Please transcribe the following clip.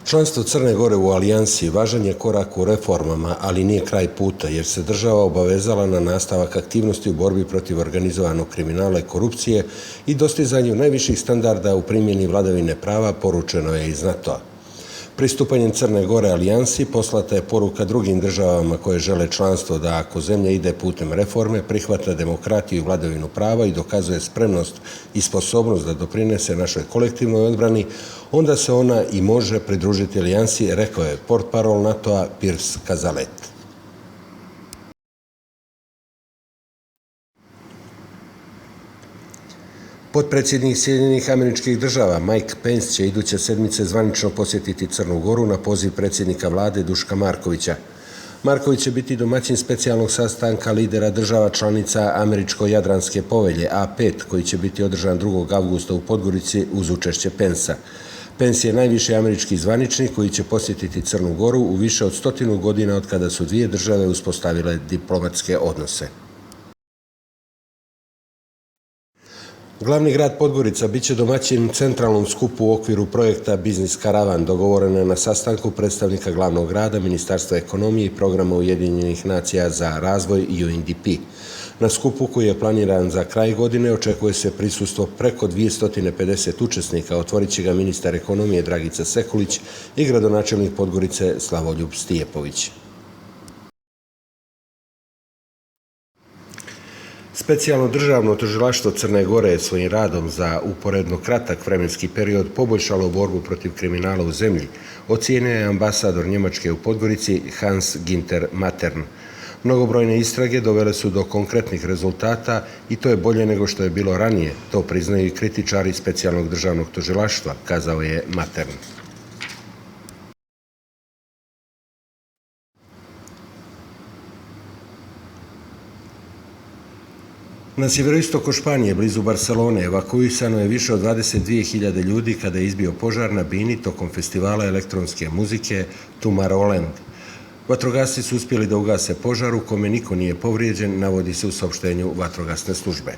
Članstvo Crne Gore u alijansi važan je korak u reformama, ali nije kraj puta, jer se država obavezala na nastavak aktivnosti u borbi protiv organizovanog kriminala i korupcije i dostizanju najviših standarda u primjeni vladavine prava, poručeno je iz NATO-a. Pristupanjem Crne Gore alijansi poslata je poruka drugim državama koje žele članstvo da ako zemlja ide putem reforme, prihvata demokratiju i vladavinu prava i dokazuje spremnost i sposobnost da doprinese našoj kolektivnoj odbrani, onda se ona i može pridružiti alijansi, rekao je portparol NATO-a Piers Kazalet. Potpredsjednik Sjedinjenih Američkih Država Mike Pence će iduće sedmice zvanično posjetiti Crnu Goru na poziv predsjednika vlade Duška Markovića. Marković će biti domaćin specijalnog sastanka lidera država članica Američko-Jadranske povelje A5, koji će biti održan 2. avgusta u Podgorici uz učešće Pensa. Pence je najviši američki zvaničnik koji će posjetiti Crnu Goru u više od 100 godina od kada su dvije države uspostavile diplomatske odnose. Glavni grad Podgorica biće domaćin centralnom skupu u okviru projekta Biznis Karavan, dogovoreno je na sastanku predstavnika glavnog grada, Ministarstva ekonomije i programa Ujedinjenih nacija za razvoj UNDP. Na skupu koji je planiran za kraj godine očekuje se prisustvo preko 250 učesnika, otvorit će ga ministar ekonomije Dragica Sekulić i gradonačelnik Podgorice Slavoljub Stijepović. Specijalno državno tužilaštvo Crne Gore je svojim radom za uporedno kratak vremenski period poboljšalo borbu protiv kriminala u zemlji, ocijenio je ambasador Njemačke u Podgorici Hans Ginter Matern. Mnogobrojne istrage dovele su do konkretnih rezultata i to je bolje nego što je bilo ranije, to priznaju i kritičari specijalnog državnog tužilaštva, kazao je Matern. Na sjeveroistoku Španije, blizu Barcelone, evakuisano je više od 22.000 ljudi kada je izbio požar na bini tokom festivala elektronske muzike Tomorrowland. Vatrogasci su uspjeli da ugase požar u kome niko nije povrijeđen, navodi se u saopštenju vatrogasne službe.